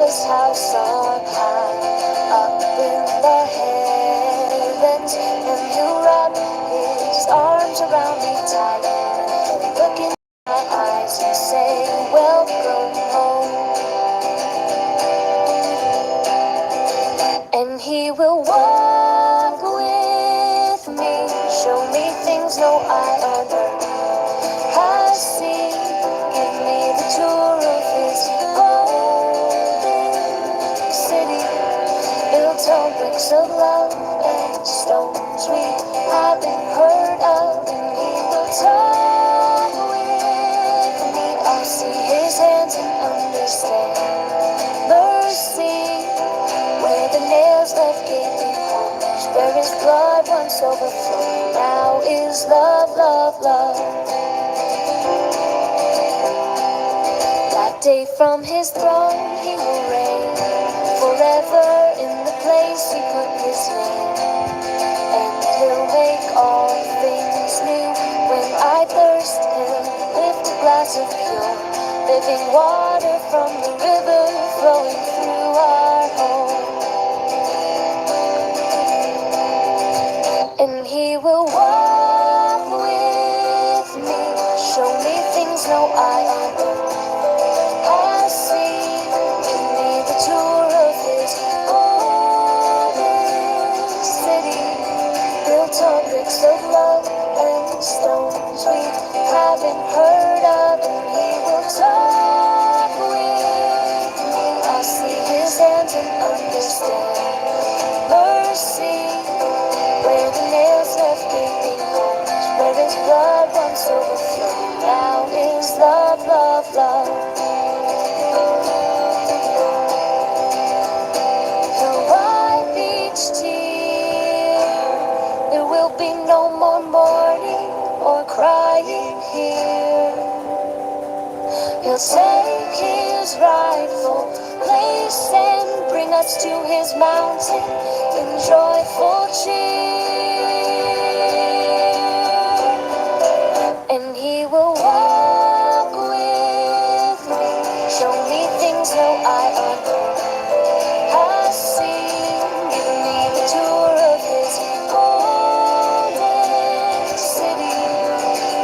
Father's house on high, up in the heavens, and He'll wrap His arms around me tight, and look in my eyes and say, welcome home. And He will walk with me, show me things no eye on earth has seen, give me the tour of His golden city, built on bricks of love and stones we haven't heard of. And He will talk with me, I'll see His hands and understand mercy, where the nails left gaping holes, where His blood once overflowed, now is love, love, love. That day from His throne He will reign forever in the place He put His name, and He'll make all things new. When I thirst, He'll lift a glass of pure living water from the river flowing through our home. And He will walk with me, show me things no eye on earth has seen, give me the tour of His golden city, built on bricks of love and stones we haven't heard of. And He will talk with me, I'll see His hands and understand mercy, where the nails left gaping holes, where His blood once overflowed, now is love, love, love. He'll wipe each tear, there will be no more mourning or crying here. He'll take His rightful place and bring us to His mountain in joyful cheer. And He will walk with me, show me things no eye on earth has seen, give me the tour of His golden city,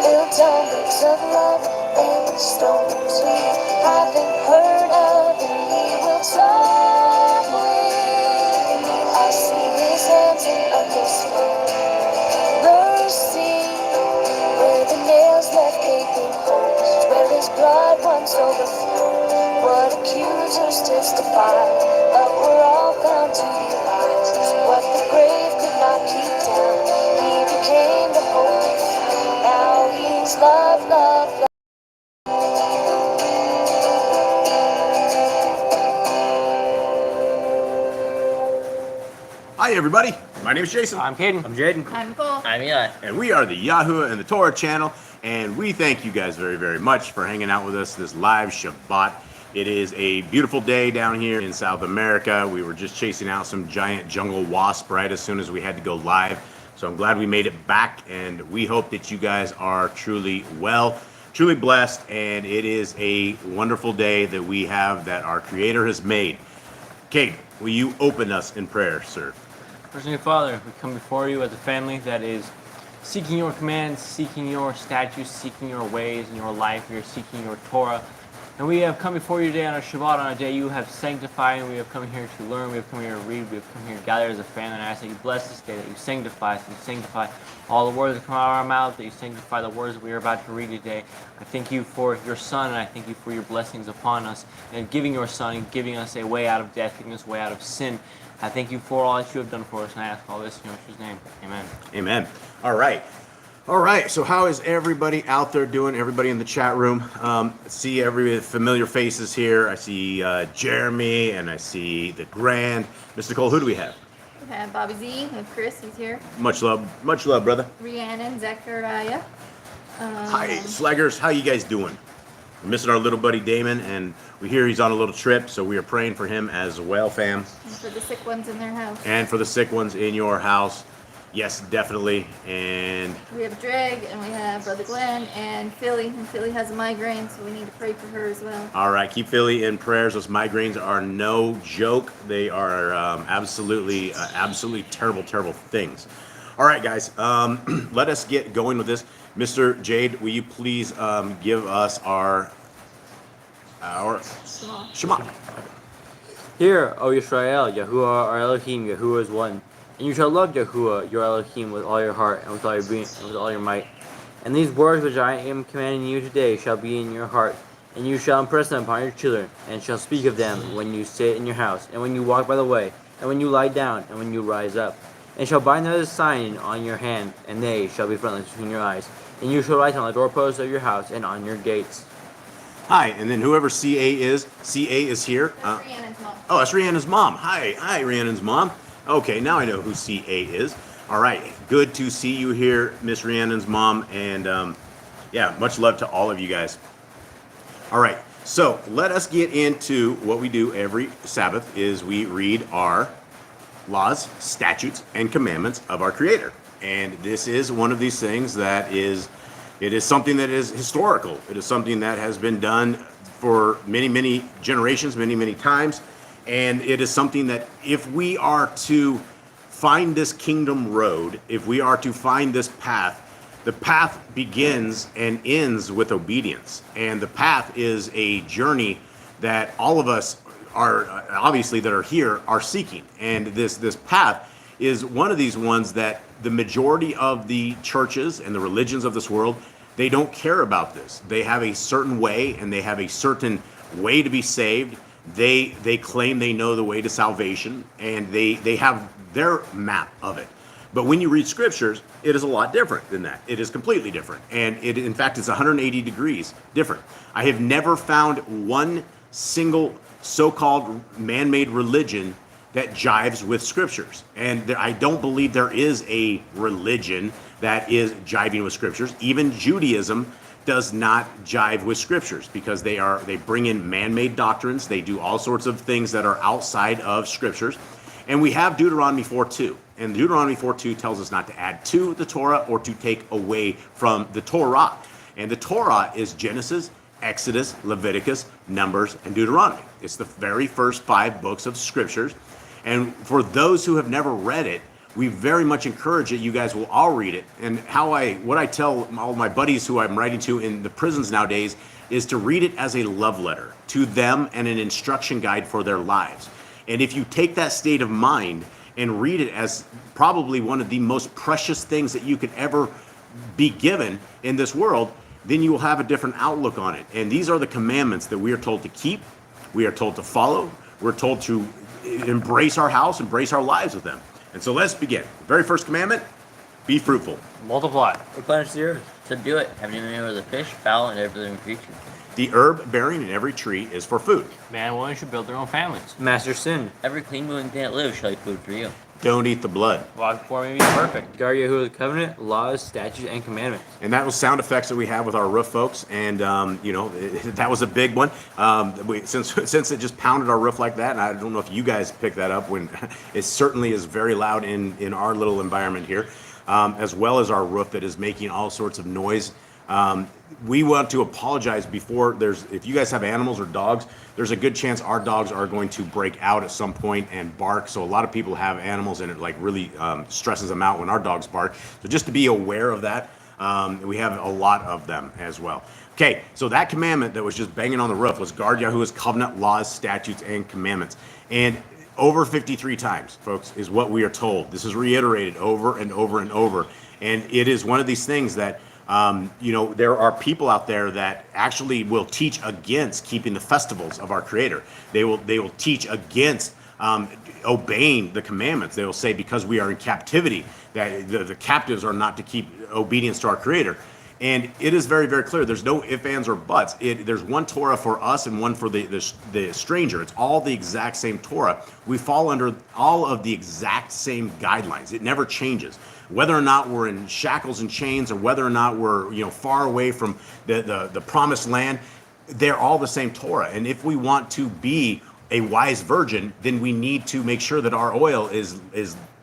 built on bricks of love and stones we haven't heard of. And He will talk with me, I see His hands and understand mercy, where the nails left gaping holes, where His blood once overflowed. What accusers testify, but we're all bound to be lies. What the grave could not keep down, He became the holy flame. Now He's love, love, love. Hi everybody, my name is Jason. I'm Caden. I'm Jaden. I'm Nicole. I'm Eli. And we are the Yahoo and the Torah channel, and we thank you guys very, very much for hanging out with us this live Shabbat. It is a beautiful day down here in South America. We were just chasing out some giant jungle wasp right as soon as we had to go live. So I'm glad we made it back, and we hope that you guys are truly well, truly blessed, and it is a wonderful day that we have that our Creator has made. Kate, will you open us in prayer, sir? First Heavenly Father, we come before you as a family that is seeking your commands, seeking your statutes, seeking your ways in your life. We are seeking your Torah. And we have come before you today on our Shabbat, on a day you have sanctified, and we have come here to learn, we have come here to read, we have come here to gather as a family, and I ask that you bless this day, that you sanctify us, that you sanctify all the words that come out of our mouth, that you sanctify the words that we are about to read today. I thank you for your Son, and I thank you for your blessings upon us, and giving your Son, and giving us a way out of death, giving us a way out of sin. I thank you for all that you have done for us, and I ask all this in Yeshua's name. Amen. Amen. All right. All right, so how is everybody out there doing? Everybody in the chat room? See every familiar faces here. I see Jeremy, and I see the Grand. Mr. Cole, who do we have? We have Bobby Z. We have Chris. He's here. Much love, brother. Rhiannon, Zechariah. Hi, Slaggers. How you guys doing? We're missing our little buddy Damon, and we hear he's on a little trip, so we are praying for him as well, fam. And for the sick ones in their house. And for the sick ones in your house. Yes, definitely. And We have Dreg, and we have Brother Glenn, and Philly. And Philly has a migraine, so we need to pray for her as well. all right, keep Philly in prayers. Those migraines are no joke. They are absolutely terrible, terrible things. All right, guys, let us get going with this. Mr. Jade, will you please give us our Shema? Hear, O Yisrael, Yahuwah our Elohim, Yahuwah is one. And you shall love Yahuwah your Elohim with all your heart, and with all your being, and with all your might. And these words which I am commanding you today shall be in your heart, and you shall impress them upon your children, and shall speak of them when you sit in your house, and when you walk by the way, and when you lie down, and when you rise up. And shall bind them as a sign on your hand, and they shall be frontlets between your eyes. And you shall write on the doorposts of your house and on your gates. Hi, and then whoever CA is here. That's Rhiannon's mom. Oh, that's Rhiannon's mom. Hi, Rhiannon's mom. Okay, now I know who CA is. All right, good to see you here, Miss Rhiannon's mom, and yeah, much love to all of you guys. All right, so let us get into what we do every Sabbath is we read our laws, statutes, and commandments of our Creator. And this is one of these things that is, it is something that is historical. It is something that has been done for many, many generations, many, many times. And it is something that if we are to find this kingdom road, if we are to find this path, the path begins and ends with obedience. And the path is a journey that all of us are obviously that are here are seeking. And this path is one of these ones that the majority of the churches and the religions of this world, they don't care about this. They have a certain way, and they have a certain way to be saved. They claim they know the way to salvation, and they have their map of it. But when you read scriptures, it is a lot different than that. It is completely different. And it, in fact, it's 180 degrees different. I have never found one single so-called man-made religion that jives with scriptures. And I don't believe there is a religion that is jiving with scriptures. Even Judaism does not jive with scriptures because they bring in man-made doctrines. They do all sorts of things that are outside of scriptures. And we have Deuteronomy 4:2. And Deuteronomy 4:2 tells us not to add to the Torah or to take away from the Torah. And the Torah is Genesis, Exodus, Leviticus, Numbers, and Deuteronomy. It's the very first 5 books of scriptures. And for those who have never read it, we very much encourage it. You guys will all read it. And what I tell all my buddies who I'm writing to in the prisons nowadays is to read it as a love letter to them and an instruction guide for their lives. And if you take that state of mind and read it as probably one of the most precious things that you could ever be given in this world, then you will have a different outlook on it. And these are the commandments that we are told to keep, we are told to follow, we're told to embrace our house, embrace our lives with them. And so let's begin. The very first commandment, be fruitful. Multiply. Replenish the earth, subdue it, have dominion over the fish, fowl, and every living creature. The herb bearing in every tree is for food. Man and woman should build their own families. Master sin. Every clean moving thing that lives shall be food for you. Don't eat the blood. Walk before me, be perfect. Guard Yahuwah's covenant, laws, statutes, and commandments. And that was sound effects that we have with our roof folks. And, that was a big one. Since it just pounded our roof like that, and I don't know if you guys picked that up when it certainly is very loud in our little environment here, as well as our roof that is making all sorts of noise. We want to apologize before if you guys have animals or dogs, there's a good chance our dogs are going to break out at some point and bark. So a lot of people have animals and it like really stresses them out when our dogs bark. So just to be aware of that, we have a lot of them as well. Okay, so that commandment that was just banging on the roof was guard Yahuwah's covenant, laws, statutes, and commandments. And over 53 times, folks, is what we are told. This is reiterated over and over and over. And it is one of these things that there are people out there that actually will teach against keeping the festivals of our Creator. They will teach against obeying the commandments. They will say because we are in captivity that the captives are not to keep obedience to our Creator. And it is very, very clear. There's no ifs, ands, or buts. There's one Torah for us and one for the stranger. It's all the exact same Torah. We fall under all of the exact same guidelines. It never changes. Whether or not we're in shackles and chains, or whether or not we're far away from the promised land, they're all the same Torah. And if we want to be a wise virgin, then we need to make sure that our oil is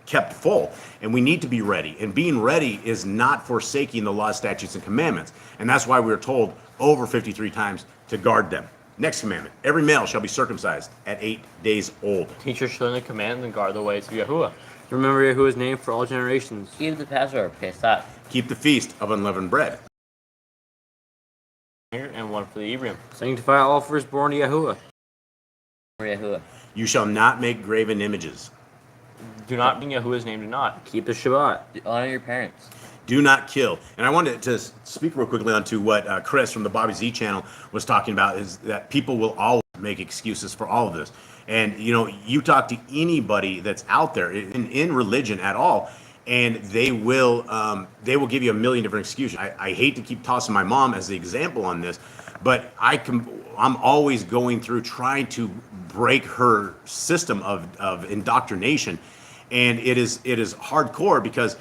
kept full, and we need to be ready. And being ready is not forsaking the law, statutes, and commandments. And that's why we are told over 53 times to guard them. Next commandment, every male shall be circumcised at 8 days old. Teach your children the command and guard the ways of Yahuwah. Remember Yahuwah's name for all generations. Keep the Passover, Pesach. Keep the feast of unleavened bread. And one for the Ephraim. Sanctify all firstborn to Yahuwah. Yahuwah. You shall not make graven images. Do not bring Yahuwah's name to naught. Keep the Shabbat. Honor your parents. Do not kill. And I wanted to speak real quickly onto what Chris from the Bobby Z channel was talking about, is that people will always make excuses for all of this. And, you know, you talk to anybody that's out there in religion at all, and they will give you a million different excuses. I hate to keep tossing my mom as the example on this, but I'm always going through trying to break her system of indoctrination. And it is hardcore because,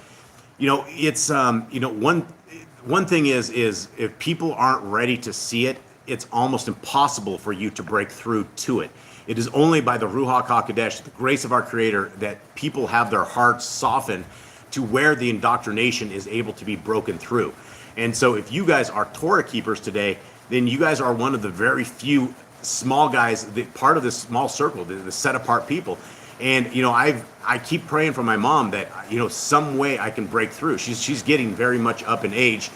you know, it's one thing is if people aren't ready to see it, it's almost impossible for you to break through to it. It is only by the Ruach HaKodesh, the grace of our Creator, that people have their hearts softened to where the indoctrination is able to be broken through. And so if you guys are Torah keepers today, then you guys are one of the very few small guys, part of this small circle, the set apart people. And, you know, I keep praying for my mom that, you know, some way I can break through. She's getting very much up in age.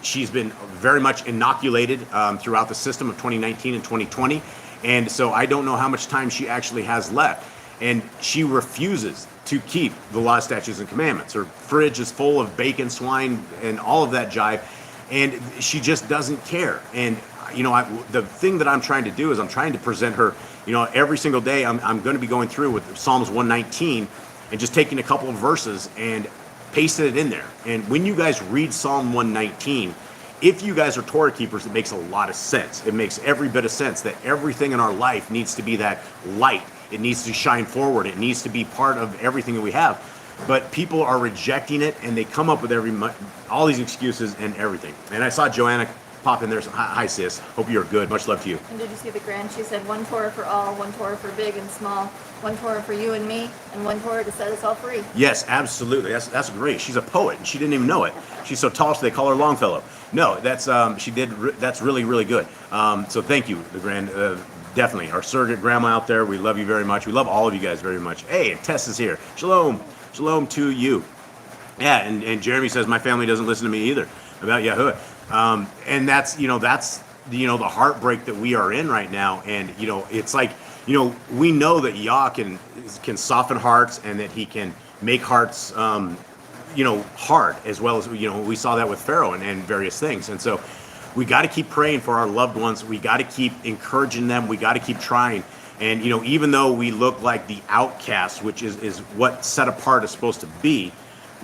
She's been very much inoculated throughout the system of 2019 and 2020. And so I don't know how much time she actually has left. And she refuses to keep the law, statutes, and commandments. Her fridge is full of bacon, swine, and all of that jive. And she just doesn't care. And, you know, the thing that I'm trying to do is I'm trying to present her, you know, every single day I'm going to be going through with Psalms 119 and just taking a couple of verses and pasting it in there. And when you guys read Psalm 119, if you guys are Torah keepers, it makes a lot of sense. It makes every bit of sense that everything in our life needs to be that light. It needs to shine forward. It needs to be part of everything that we have. But people are rejecting it, and they come up with all these excuses and everything. And I saw Joanna pop in there. Hi, sis. Hope you're good. Much love to you. And did you see the grand? She said one Torah for all, one Torah for big and small, one Torah for you and me, and one Torah to set us all free. Yes, absolutely. That's great. She's a poet, and she didn't even know it. She's so tall, so they call her Longfellow. No, that's that's really, really good. So thank you, the grand. Definitely, our surrogate grandma out there. We love you very much. We love all of you guys very much. Hey, Tess is here. Shalom, shalom to you. Yeah, and Jeremy says my family doesn't listen to me either about Yahuwah. And that's the heartbreak that we are in right now. And it's like, we know that Yah can soften hearts, and that He can make hearts hard, as well as we saw that with Pharaoh and various things. And so we got to keep praying for our loved ones. We got to keep encouraging them. We got to keep trying. And even though we look like the outcast, which is what set apart is supposed to be,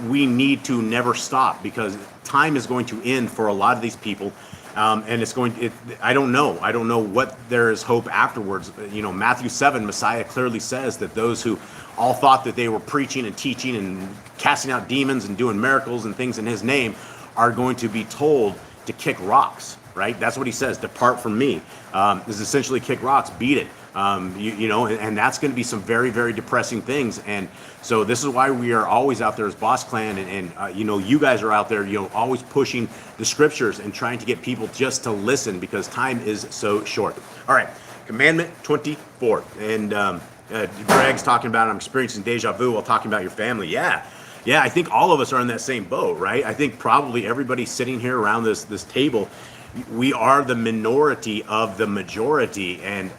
we need to never stop, because time is going to end for a lot of these people. And I don't know what there is hope afterwards. Matthew 7, Messiah clearly says that those who all thought that they were preaching and teaching and casting out demons and doing miracles and things in His name are going to be told to kick rocks, right? That's what He says. Depart from me. Is essentially kick rocks, beat it. And that's going to be some very, very depressing things. And so this is why we are always out there as Boss Clan, and you guys are out there, always pushing the scriptures and trying to get people just to listen, because time is so short. All right, Commandment 24. And Greg's talking about, I'm experiencing deja vu while talking about your family. Yeah, I think all of us are in that same boat, right? I think probably everybody sitting here around this table, we are the minority of the majority, and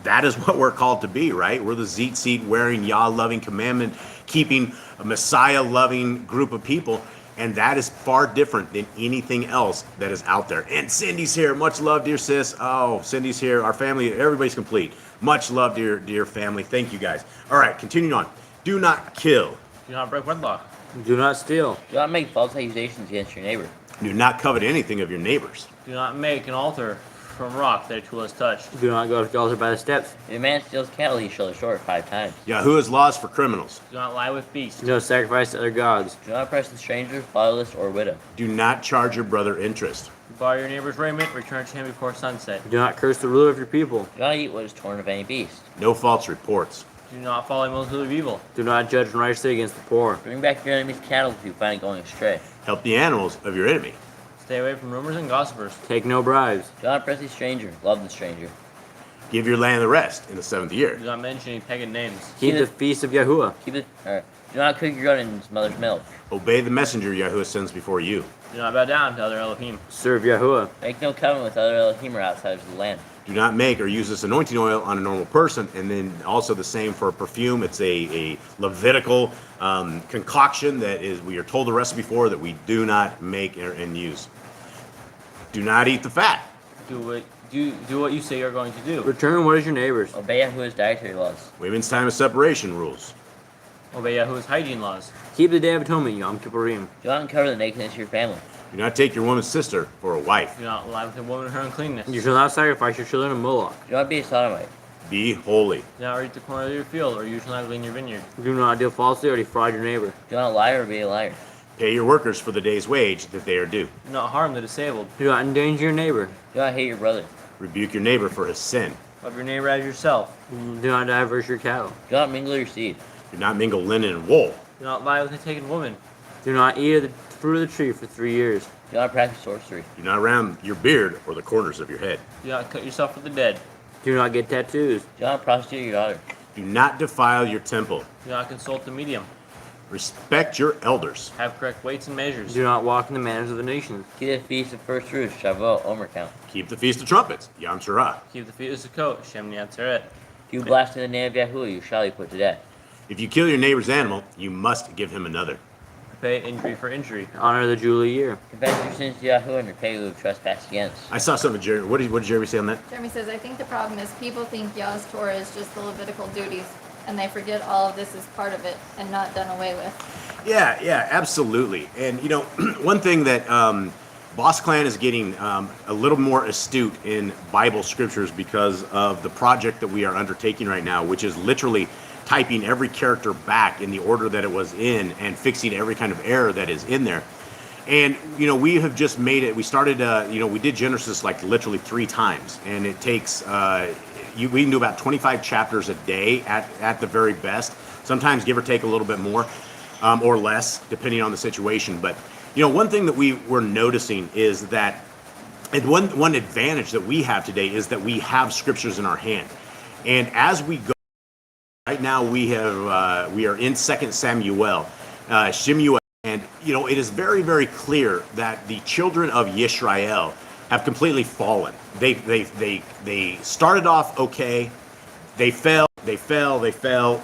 that is what we're called to be, right? We're the Zit Seat wearing, Yah loving, commandment keeping, a Messiah loving group of people, and that is far different than anything else that is out there. And Cindy's here. Much love, dear sis. Oh, Cindy's here. Our family, everybody's complete. Much love, dear family. Thank you, guys. All right, continuing on. Do not kill. Do not break wedlock. Do not steal. Do not make false accusations against your neighbor. Do not covet anything of your neighbors. Do not make an altar from rock that a tool has touched. Do not go to the altar by the steps. If a man steals cattle, he shall restore it 5 times. Yahuwah's laws for criminals. Do not lie with beasts. Do not sacrifice to other gods. Do not oppress the stranger, fatherless, or widow. Do not charge your brother interest. Borrow your neighbor's raiment, return to him before sunset. Do not curse the ruler of your people. Do not eat what is torn of any beast. No false reports. Do not follow a multitude of evil. Do not judge unrighteously against the poor. Bring back your enemy's cattle if you find it going astray. Help the animals of your enemy. Stay away from rumors and gossipers. Take no bribes. Do not oppress the stranger. Love the stranger. Give your land the rest in the 7th year. Do not mention any pagan names. Keep the feast of Yahuwah. Do not cook your goat in his mother's milk. Obey the messenger Yahuwah sends before you. Do not bow down to other Elohim. Serve Yahuwah. Make no covenant with other Elohim or outsiders of the land. Do not make or use this anointing oil on a normal person. And then also the same for perfume. It's a Levitical concoction that is, we are told the recipe for, that we do not make and use. Do not eat the fat. Do what you say you're going to do. Return what is your neighbor's. Obey Yahuwah's dietary laws. Women's time of separation rules. Obey Yahuwah's hygiene laws. Keep the Day of Atonement, Yom Kippurim. Do not uncover the nakedness of your family. Do not take your woman's sister for a wife. Do not lie with a woman in her uncleanness. You shall not sacrifice your children to Moloch. Do not be a sodomite. Be holy. Do not reap the corner of your field, or you shall not glean your vineyard. Do not deal falsely or defraud your neighbor. Do not lie or be a liar. Pay your workers for the day's wage that they are due. Do not harm the disabled. Do not endanger your neighbor. Do not hate your brother. Rebuke your neighbor for his sin. Love your neighbor as yourself. Do not diverse your cattle. Do not mingle your seed. Do not mingle linen and wool. Do not lie with a taken woman. Do not eat of the fruit of the tree for 3 years. Do not practice sorcery. Do not round your beard or the corners of your head. Do not cut yourself with the dead. Do not get tattoos. Do not prostitute your daughter. Do not defile your temple. Do not consult the medium. Respect your elders. Have correct weights and measures. Do not walk in the manners of the nations. Keep the feast of first fruits, Shavuot, Omer count. Keep the Feast of Trumpets, Yom Teruah. Keep the feet of Sukkot, Shem Yatzeret. If you blaspheme the name of Yahuwah, you shall be put to death. If you kill your neighbor's animal, you must give him another. Pay injury for injury. Honor the Jubilee year. Confess your sins to Yahuwah and repay who have trespassed against. I saw something, Jeremy. What did Jeremy say on that? Jeremy says, I think the problem is people think Yah's Torah is just the Levitical duties, and they forget all of this is part of it and not done away with. Yeah, absolutely. And, you know, one thing that Boss Clan is getting a little more astute in Bible scriptures because of the project that we are undertaking right now, which is literally typing every character back in the order that it was in and fixing every kind of error that is in there. And, you know, we have just made it, we started, we did Genesis like literally 3 times. And it takes, we can do about 25 chapters a day at the very best. Sometimes give or take a little bit more or less, depending on the situation. But, you know, one thing that we were noticing is that, and one advantage that we have today is that we have scriptures in our hand. And as we go, right now we are in 2 Samuel, Shemuel, and you know it is very, very clear that the children of Yisrael have completely fallen. They started off okay, they fell,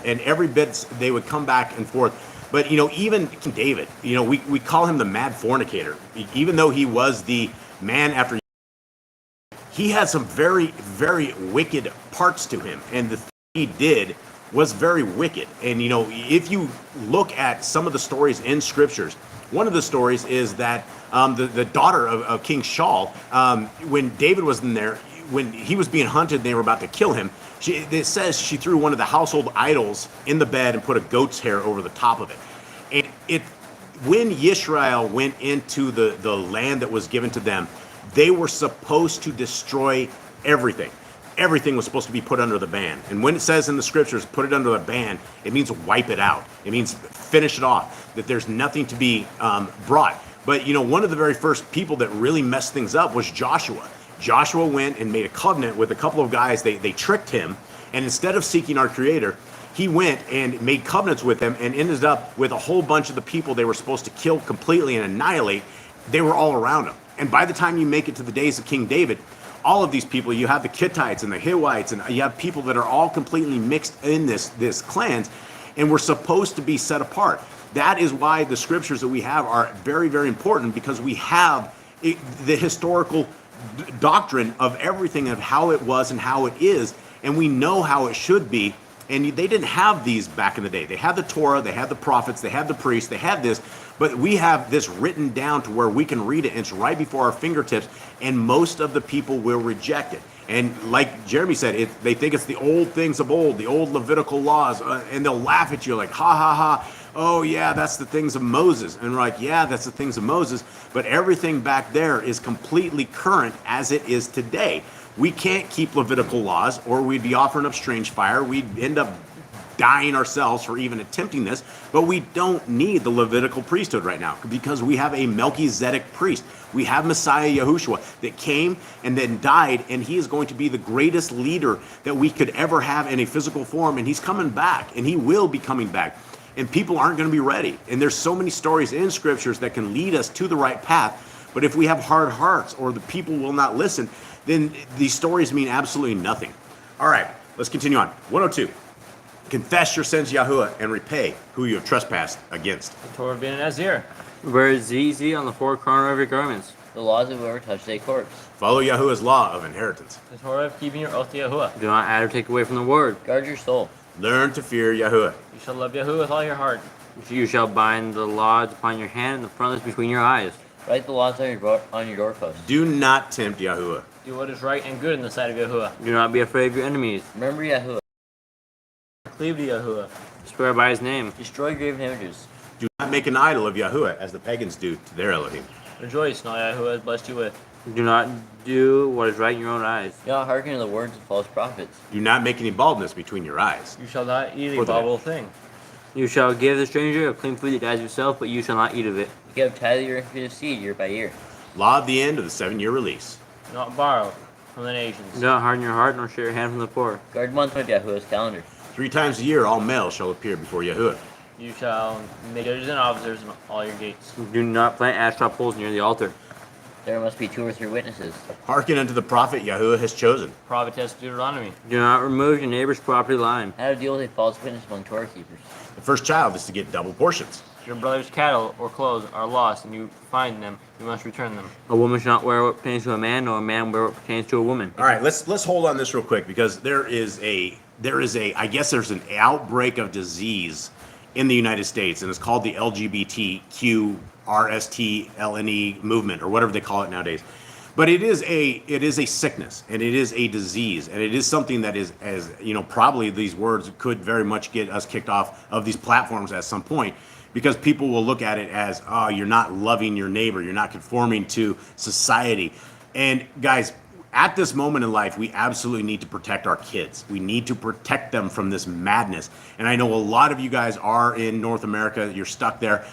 and every bit they would come back and forth. But you know, even King David, you know, we call him the mad fornicator, even though he was the man after. He had some very, very wicked parts to him, and the thing he did was very wicked. And you know, if you look at some of the stories in scriptures, one of the stories is that the daughter of King Shaul, when David was in there, when he was being hunted, they were about to kill him. It says she threw one of the household idols in the bed and put a goat's hair over the top of it. And when Yisrael went into the land that was given to them, they were supposed to destroy everything. Everything was supposed to be put under the ban. And when it says in the scriptures, put it under the ban, it means wipe it out. It means finish it off, that there's nothing to be brought. But, you know, one of the very first people that really messed things up was Joshua. Joshua went and made a covenant with a couple of guys. They tricked him. And instead of seeking our Creator, he went and made covenants with them and ended up with a whole bunch of the people they were supposed to kill completely and annihilate. They were all around him. And by the time you make it to the days of King David, all of these people, you have the Kittites and the Hivites, and you have people that are all completely mixed in this clans, and we're supposed to be set apart. That is why the scriptures that we have are very, very important, because we have the historical doctrine of everything, of how it was and how it is, and we know how it should be. And they didn't have these back in the day. They had the Torah, they had the prophets, they had the priests, they had this, but we have this written down to where we can read it, and it's right before our fingertips, and most of the people will reject it. And like Jeremy said, they think it's the old things of old, the old Levitical laws, and they'll laugh at you like, ha, ha, ha, oh yeah, that's the things of Moses. And we're like, yeah, that's the things of Moses, but everything back there is completely current as it is today. We can't keep Levitical laws, or we'd be offering up strange fire. We'd end up dying ourselves for even attempting this, but we don't need the Levitical priesthood right now because we have a Melchizedek priest. We have Messiah Yahushua that came and then died, and he is going to be the greatest leader that we could ever have in a physical form, and he's coming back, and he will be coming back. And people aren't going to be ready. And there's so many stories in scriptures that can lead us to the right path, but if we have hard hearts or the people will not listen, then these stories mean absolutely nothing. All right, let's continue on. 102. Confess your sins, Yahuwah, and repay who you have trespassed against. The Torah being an Nazir. Wear ZZ on the four corner of your garments. The laws of whoever touches a corpse. Follow Yahuwah's law of inheritance. The Torah of keeping your oath to Yahuwah. Do not add or take away from the word. Guard your soul. Learn to fear Yahuwah. You shall love Yahuwah with all your heart. You shall bind the laws upon your hand and the frontlets between your eyes. Write the laws on your doorpost. Do not tempt Yahuwah. Do what is right and good in the sight of Yahuwah. Do not be afraid of your enemies. Remember Yahuwah. Cleave to Yahuwah. Swear by his name. Destroy graven images. Do not make an idol of Yahuwah as the pagans do to their Elohim. Rejoice in all Yahuwah has blessed you with. Do not do what is right in your own eyes. Do not hearken to the words of false prophets. Do not make any baldness between your eyes. You shall not eat For a the- abominable thing. You shall give the stranger a clean food that dies yourself, but you shall not eat of it. Give tithe your increase of seed year by year. Law of the end of the 7-year release. Do not borrow from the nations. Do not harden your heart, nor share your hand from the poor. Guard the month of Yahuwah's calendar. 3 times a year all males shall appear before Yahuwah. You shall make judges and officers in all your gates. Do not plant asherah poles near the altar. There must be 2 or 3 witnesses. Hearken unto the prophet Yahuwah has chosen. Prophetess Deuteronomy. Do not remove your neighbor's property line. How to deal with a false witness among Torah keepers. The first child is to get double portions. If your brother's cattle or clothes are lost and you find them, you must return them. A woman shall not wear what pertains to a man, nor a man wear what pertains to a woman. All right, let's hold on this real quick because there is a I guess there's an outbreak of disease in the United States, and it's called the LGBTQ RSTLNE movement or whatever they call it nowadays. But it is a sickness, and it is a disease, and it is something that is, as you know, probably these words could very much get us kicked off of these platforms at some point, because people will look at it as, oh, you're not loving your neighbor, you're not conforming to society. And guys, at this moment in life, we absolutely need to protect our kids. We need to protect them from this madness. And I know a lot of you guys are in North America, you're stuck there.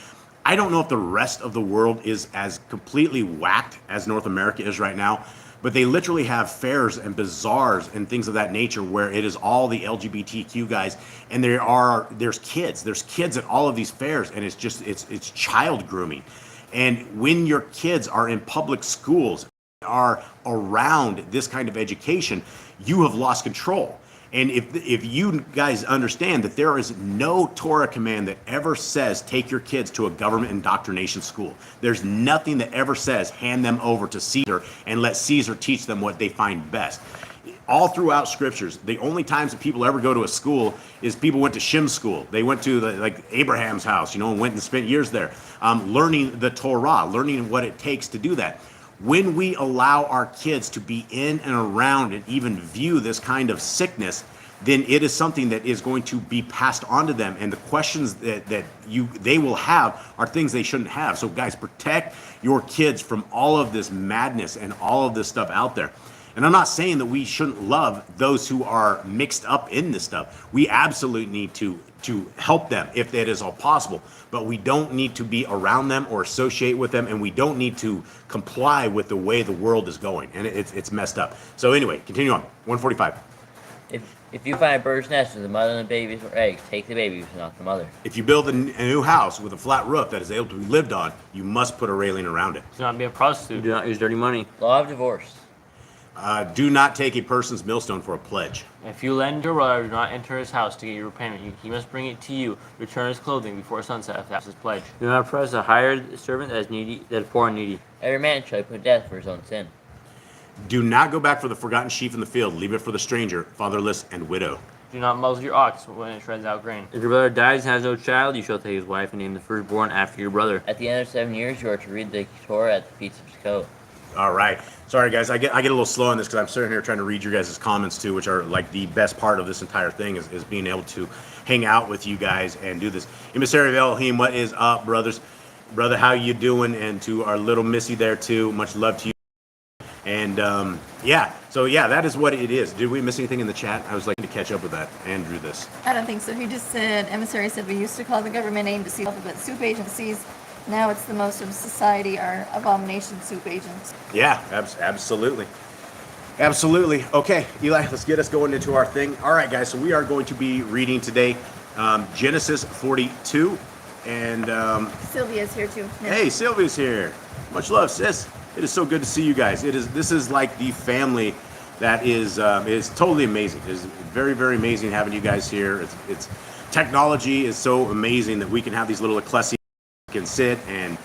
I don't know if the rest of the world is as completely whacked as North America is right now, but they literally have fairs and bazaars and things of that nature where it is all the LGBTQ guys, and there's kids at all of these fairs, and it's child grooming. And when your kids are in public schools, are around this kind of education, you have lost control. And if you guys understand that there is no Torah command that ever says take your kids to a government indoctrination school. There's nothing that ever says hand them over to Caesar and let Caesar teach them what they find best. All throughout scriptures, the only times that people ever go to a school is people went to Shem's school. They went to like Abraham's house, and went and spent years there, learning the Torah, learning what it takes to do that. When we allow our kids to be in and around and even view this kind of sickness, then it is something that is going to be passed on to them. And the questions that they will have are things they shouldn't have. So guys, protect your kids from all of this madness and all of this stuff out there. And I'm not saying that we shouldn't love those who are mixed up in this stuff. We absolutely need to help them if that is all possible, but we don't need to be around them or associate with them, and we don't need to comply with the way the world is going, and it's messed up. So anyway, continue on. 145. If you find a bird's nest with the mother and the babies or eggs, take the babies and not the mother. If you build a new house with a flat roof that is able to be lived on, you must put a railing around it. Do not be a prostitute. Do not use dirty money. Law of divorce. Do not take a person's millstone for a pledge. If you lend your brother, do not enter his house to get your repayment. He must bring it to you. Return his clothing before sunset if that's his pledge. Do not oppress a hired servant that is poor and needy. Every man shall be put to death for his own sin. Do not go back for the forgotten sheep in the field. Leave it for the stranger, fatherless, and widow. Do not muzzle your ox when it shreds out grain. If your brother dies and has no child, you shall take his wife and name the firstborn after your brother. At the end of 7 years, you are to read the Torah at the feast of Sukkot. All right. Sorry, guys. I get a little slow on this because I'm sitting here trying to read your guys' comments too, which are like the best part of this entire thing is being able to hang out with you guys and do this. Emissary of Elohim, what is up, brothers? Brother, how you doing? And to our little Missy there too, much love to you. And yeah, so So yeah, that is what it is. Did we miss anything in the chat? I was like to catch up with that. Andrew, this. I don't think so. He just said, emissary said, we used to call the government agencies, but soup agencies. Now it's the most of society are abomination soup agents. Yeah, absolutely. Absolutely. Okay, Eli, let's get us going into our thing. All right, guys, so we are going to be reading today Genesis 42. And Sylvia's here too. Yeah. hey, Sylvia's here. Much love, sis. It is so good to see you guys. This is like the family that is totally amazing. It is very, very amazing having you guys here. It's technology is so amazing that we can have these little ecclesia can sit and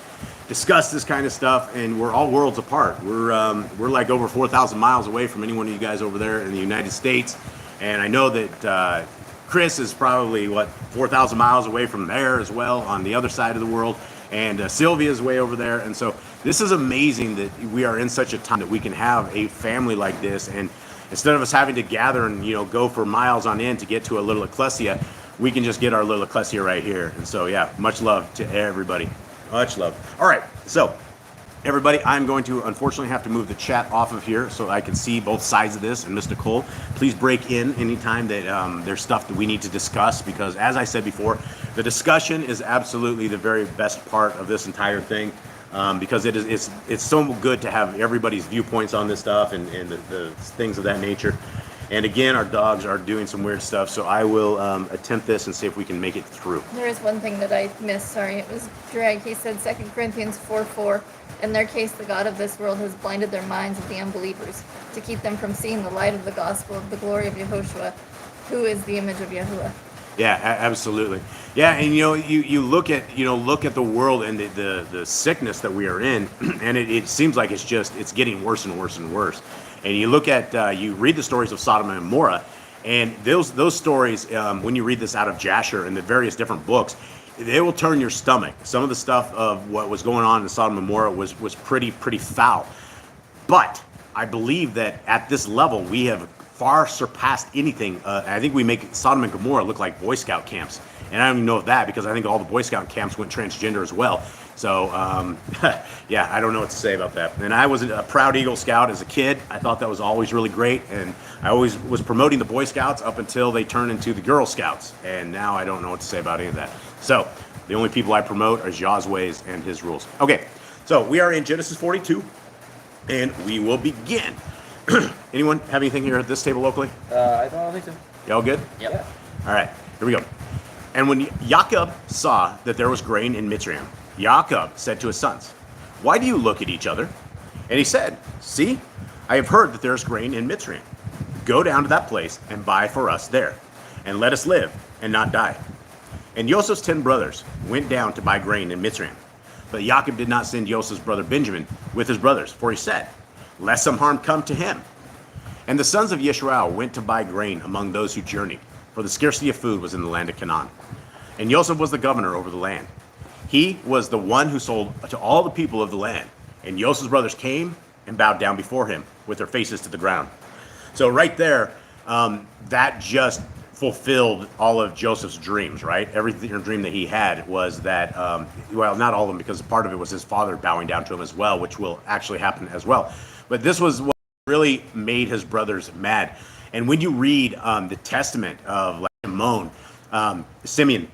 discuss this kind of stuff, and we're all worlds apart. We're like over 4,000 miles away from any one of you guys over there in the United States, and I know that Chris is probably 4,000 miles away from there as well on the other side of the world, and Sylvia's way over there. And so this is amazing that we are in such a time that we can have a family like this, and instead of us having to gather and go for miles on end to get to a little ecclesia, we can just get our little ecclesia right here. And so yeah, much love to everybody. Much love. All right, so everybody, I'm going to unfortunately have to move the chat off of here so I can see both sides of this. And Mr. Cole, please break in anytime that there's stuff that we need to discuss, because as I said before, the discussion is absolutely the very best part of this entire thing, because it's so good to have everybody's viewpoints on this stuff and the things of that nature. And again, our dogs are doing some weird stuff, so I will attempt this and see if we can make it through. There is one thing that I missed, sorry, it was Greg. He said 2 Corinthians 4:4. In their case, the God of this world has blinded their minds of the unbelievers to keep them from seeing the light of the gospel of the glory of Yehoshua, who is the image of Yahuwah. Yeah, absolutely. Yeah, and you look at the world and the sickness that we are in, and it seems like it's getting worse and worse and worse. And you look at you read the stories of Sodom and Gomorrah, and those stories, when you read this out of Jasher and the various different books, they will turn your stomach. Some of the stuff of what was going on in Sodom and Gomorrah was pretty foul. But I believe that at this level we have far surpassed anything. I think we make Sodom and Gomorrah look like Boy Scout camps, and I don't even know of that, because I think all the Boy Scout camps went transgender as well. So yeah, I don't know what to say about that. And I was a proud Eagle Scout as a kid. I thought that was always really great, and I always was promoting the Boy Scouts up until they turned into the Girl Scouts, and now I don't know what to say about any of that. So the only people I promote are Yah's ways and his rules. Okay, so we are in Genesis 42, and we will begin. Anyone have anything here at this table locally? I don't think so. Y'all good? Yep. Yeah. All right, here we go. And when Jacob saw that there was grain in Mitzrayim, Jacob said to his sons, "Why do you look at each other?" And he said, "See, I have heard that there is grain in Mitzrayim. Go down to that place and buy for us there, and let us live and not die." And Joseph's 10 brothers went down to buy grain in Mitzrayim. But Jacob did not send Joseph's brother Benjamin with his brothers, for he said, "Lest some harm come to him." And the sons of Yeshua went to buy grain among those who journeyed, for the scarcity of food was in the land of Canaan. And Joseph was the governor over the land. He was the one who sold to all the people of the land. And Joseph's brothers came and bowed down before him with their faces to the ground. So right there, that just fulfilled all of Joseph's dreams, right? Every dream that he had was that, well, not all of them, because part of it was his father bowing down to him as well, which will actually happen as well. But this was what really made his brothers mad. And when you read the testament of like Shimon, Simeon,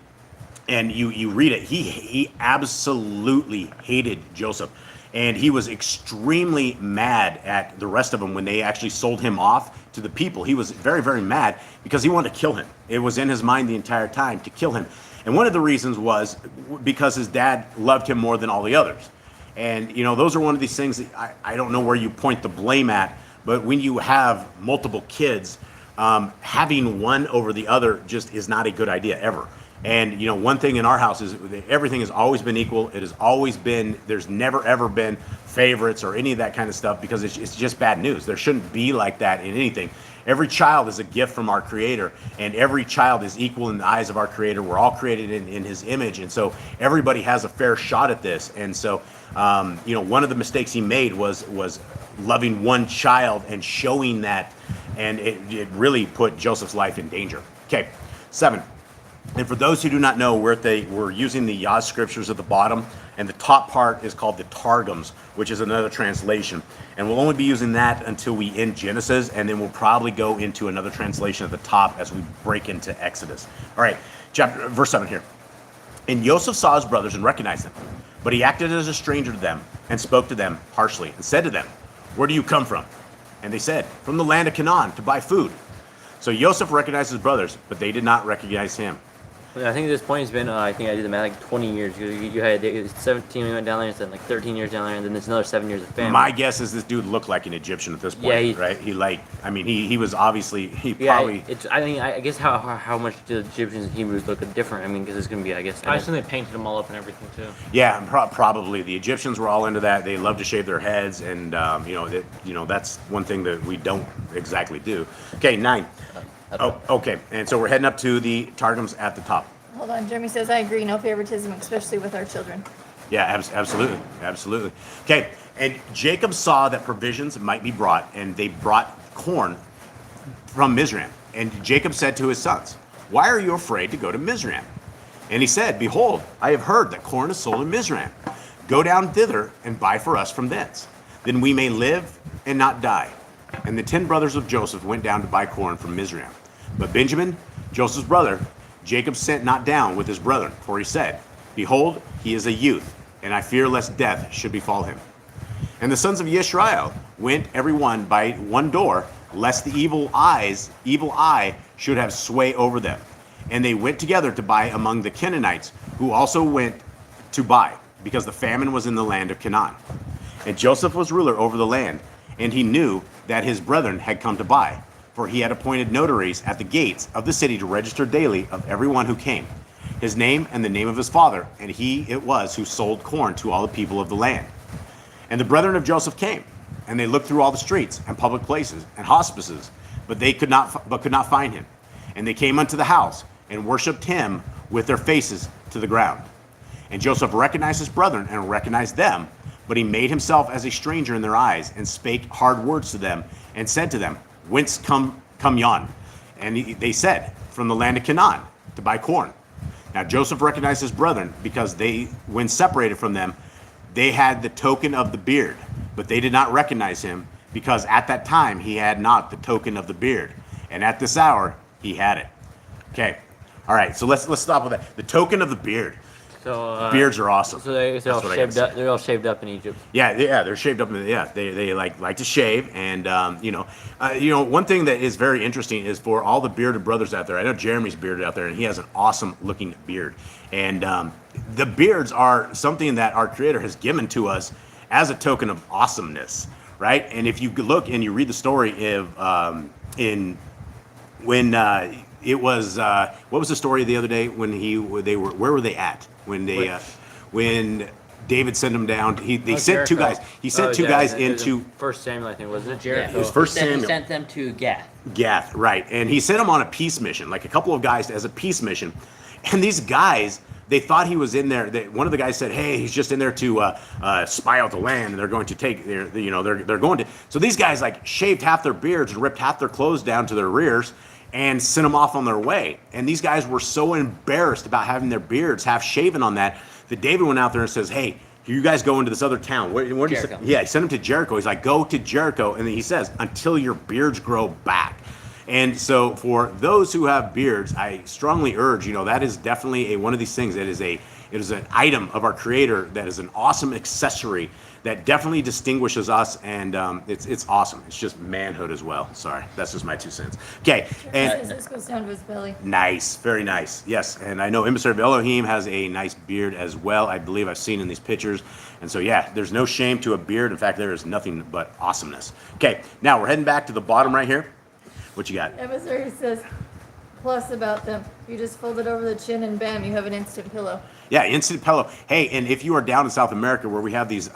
and you read it, he absolutely hated Joseph. And he was extremely mad at the rest of them when they actually sold him off to the people. He was very, very mad because he wanted to kill him. It was in his mind the entire time to kill him. And one of the reasons was because his dad loved him more than all the others. And, those are one of these things that I don't know where you point the blame at, but when you have multiple kids, having one over the other just is not a good idea ever. And, one thing in our house is everything has always been equal. It has always been, there's never, ever been favorites or any of that kind of stuff, because it's just bad news. There shouldn't be like that in anything. Every child is a gift from our Creator, and every child is equal in the eyes of our Creator. We're all created in His image, and so everybody has a fair shot at this. And so, one of the mistakes he made was loving one child and showing that, and it really put Joseph's life in danger. Okay, 7. And for those who do not know, we're using the Yah Scriptures at the bottom, and the top part is called the Targums, which is another translation. And we'll only be using that until we end Genesis, and then we'll probably go into another translation at the top as we break into Exodus. All right, verse 7 here. And Joseph saw his brothers and recognized them, but he acted as a stranger to them and spoke to them harshly and said to them, "Where do you come from?" And they said, "From the land of Canaan to buy food." So Joseph recognized his brothers, but they did not recognize him. I think at this point it's been, I think I did the math, like 20 years. You had 17 when we went down there, and then like 13 years down there, and then there's another 7 years of family. My guess is this dude looked like an Egyptian at this point, Yeah, right? He was obviously, Yeah, I guess how much do Egyptians and Hebrews look different? I mean, because it's going to be, I guess. I assume they painted them all up and everything too. Yeah, probably. The Egyptians were all into that. They love to shave their heads, and that's one thing that we don't exactly do. Okay, 9. Oh, okay. And so we're heading up to the Targums at the top. Hold on, Jeremy says, I agree, no favoritism, especially with our children. Yeah, absolutely. Absolutely. Okay, and Jacob saw that provisions might be brought, and they brought corn from Mizraim. And Jacob said to his sons, "Why are you afraid to go to Mizraim?" And he said, "Behold, I have heard that corn is sold in Mizraim. Go down thither and buy for us from thence. Then we may live and not die." And the 10 brothers of Joseph went down to buy corn from Mizraim. But Benjamin, Joseph's brother, Jacob sent not down with his brethren, for he said, "Behold, he is a youth, and I fear lest death should befall him." And the sons of Yisrael went every one by one door, lest the evil eye should have sway over them. And they went together to buy among the Canaanites, who also went to buy, because the famine was in the land of Canaan. And Joseph was ruler over the land, and he knew that his brethren had come to buy, for he had appointed notaries at the gates of the city to register daily of everyone who came, his name and the name of his father, and he it was who sold corn to all the people of the land. And the brethren of Joseph came, and they looked through all the streets and public places and hospices, but they could not find him. And they came unto the house and worshipped him with their faces to the ground. And Joseph recognized his brethren and recognized them, but he made himself as a stranger in their eyes and spake hard words to them and said to them, "Whence come yon?" And they said, "From the land of Canaan to buy corn." Now Joseph recognized his brethren because they, when separated from them, they had the token of the beard, but they did not recognize him because at that time he had not the token of the beard, and at this hour he had it. Okay, all right. So let's stop with that. The token of the beard. So Beards are awesome. So they're all shaved up in Egypt. Yeah, they're shaved up. They like to shave, and one thing that is very interesting is for all the bearded brothers out there. I know Jeremy's bearded out there, and he has an awesome looking beard. And the beards are something that our Creator has given to us as a token of awesomeness, right? And if you look and you read the story of what was the story the other day when where were they at when David sent them down? They sent two guys. He sent two guys into 1 Samuel, I think, wasn't it? Yeah, it was 1 Samuel. He sent them to Gath. Gath, right? And he sent them on a peace mission, like a couple of guys as a peace mission. And these guys, they thought he was in there. One of the guys said, "Hey, he's just in there to spy out the land, and they're going to take they're going to." So these guys like shaved half their beards and ripped half their clothes down to their rears and sent them off on their way. And these guys were so embarrassed about having their beards half shaven on that David went out there and says, "Hey, you guys go into this other town." Where did he say? Yeah, he sent them to Jericho. He's like, "Go to Jericho," and then he says, "Until your beards grow back." And so for those who have beards, I strongly urge, that is definitely one of these things that is it is an item of our Creator that is an awesome accessory that definitely distinguishes us, and it's awesome. It's just manhood as well. Sorry, that's just my 2 cents. Okay, and This goes down to his belly. nice, very nice. Yes, and I know Emissary of Elohim has a nice beard as well. I believe I've seen in these pictures. And so, yeah, there's no shame to a beard. In fact, there is nothing but awesomeness. Okay, now we're heading back to the bottom right here. What you got? Emissary says, plus about them, you just fold it over the chin and bam, you have an instant pillow. Yeah, instant pillow. Hey, and if you are down in South America where we have these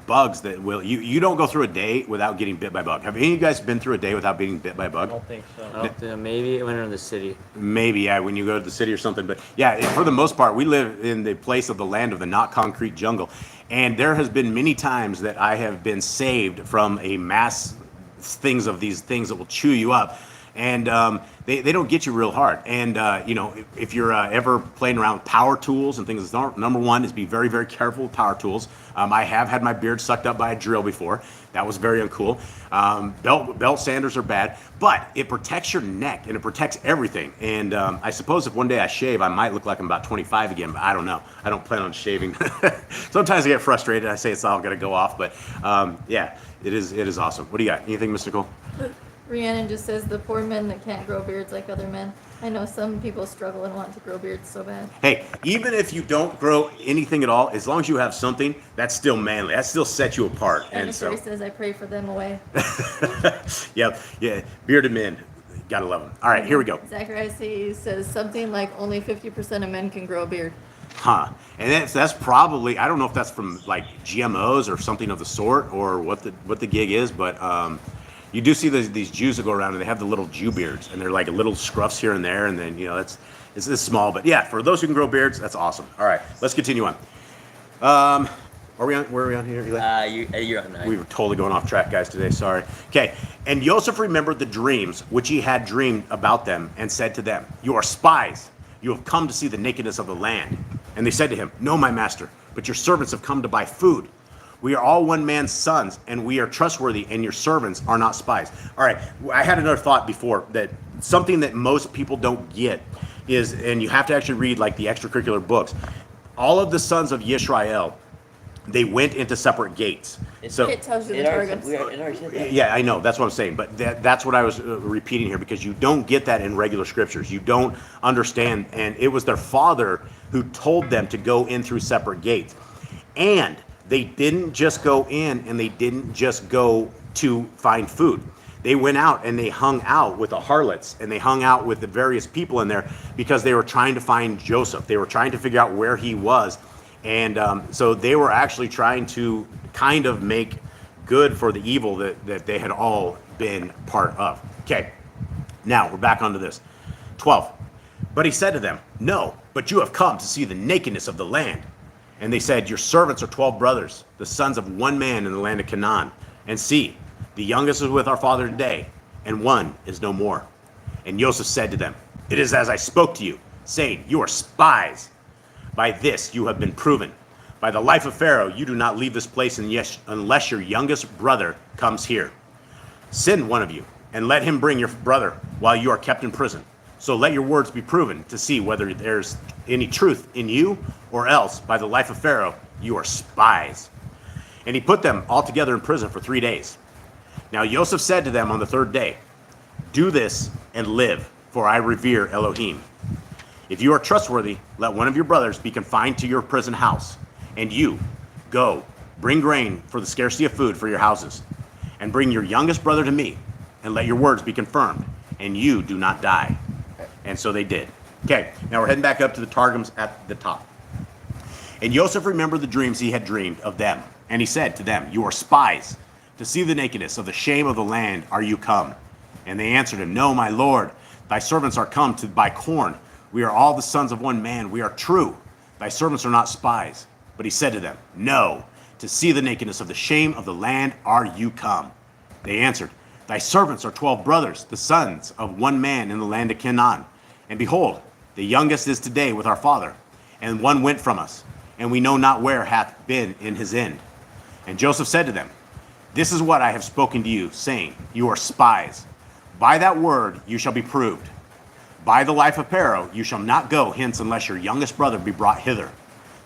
bugs that you don't go through a day without getting bit by a bug. Have any of you guys been through a day without being bit by a bug? I don't think so. Maybe when we're in the city. Maybe, yeah, when you go to the city or something. But yeah, for the most part, we live in the place of the land of the not concrete jungle. And there has been many times that I have been saved from a mass these things that will chew you up. And they don't get you real hard. And, if you're ever playing around with power tools and things, number one is be very, very careful with power tools. I have had my beard sucked up by a drill before. That was very uncool. Belt sanders are bad, but it protects your neck and it protects everything. And I suppose if one day I shave, I might look like I'm about 25 again, but I don't know. I don't plan on shaving. Sometimes I get frustrated. I say it's all going to go off, but yeah, it is awesome. What do you got? Anything mystical? Rhiannon just says the poor men that can't grow beards like other men. I know some people struggle and want to grow beards so bad. Hey, even if you don't grow anything at all, as long as you have something, that's still manly. That still sets you apart. And so says, I pray for them away. Yeah, bearded men. Gotta love them. All right, here we go. Zacharias says something like only 50% of men can grow a beard. Huh. And that's probably, I don't know if that's from like GMOs or something of the sort or what the gig is, but you do see these Jews that go around and they have the little Jew beards and they're like little scruffs here and there, and then it's small, but yeah, for those who can grow beards, that's awesome. All right, let's continue on. Where are we on here, Eli? You're on 9. We were totally going off track, guys, today. Sorry. Okay. And Joseph remembered the dreams which he had dreamed about them and said to them, "You are spies. You have come to see the nakedness of the land." And they said to him, "No, my master, but your servants have come to buy food. We are all one man's sons, and we are trustworthy, and your servants are not spies." All right. I had another thought before that something that most people don't get is, and you have to actually read like the extracurricular books, all of the sons of Yisrael, they went into separate gates. So it tells you the Targum. yeah, I know. That's what I'm saying. But that's what I was repeating here, because you don't get that in regular scriptures. You don't understand. And it was their father who told them to go in through separate gates. And they didn't just go in and they didn't just go to find food. They went out and they hung out with the harlots and they hung out with the various people in there because they were trying to find Joseph. They were trying to figure out where he was. And so they were actually trying to kind of make good for the evil that they had all been part of. Okay, now we're back onto this. 12. But he said to them, "No, but you have come to see the nakedness of the land." And they said, "Your servants are 12 brothers, the sons of one man in the land of Canaan. And see, the youngest is with our father today, and one is no more." And Joseph said to them, "It is as I spoke to you, saying, you are spies. By this you have been proven. By the life of Pharaoh, you do not leave this place unless your youngest brother comes here. Send one of you, and let him bring your brother while you are kept in prison. So let your words be proven to see whether there's any truth in you, or else, by the life of Pharaoh, you are spies." And he put them all together in prison for 3 days. Now Joseph said to them on the 3rd day, "Do this and live, for I revere Elohim. If you are trustworthy, let one of your brothers be confined to your prison house. And you, go, bring grain for the scarcity of food for your houses. And bring your youngest brother to me, and let your words be confirmed, and you do not die." And so they did. Okay, now we're heading back up to the Targums at the top. And Joseph remembered the dreams he had dreamed of them. And he said to them, "You are spies. To see the nakedness of the shame of the land are you come?" And they answered him, "No, my lord. Thy servants are come to buy corn. We are all the sons of one man. We are true. Thy servants are not spies." But he said to them, "No, to see the nakedness of the shame of the land are you come?" They answered, "Thy servants are 12 brothers, the sons of one man in the land of Canaan. And behold, the youngest is today with our father, and one went from us, and we know not where hath been in his end." And Joseph said to them, "This is what I have spoken to you, saying, you are spies. By that word you shall be proved. By the life of Pharaoh you shall not go hence unless your youngest brother be brought hither.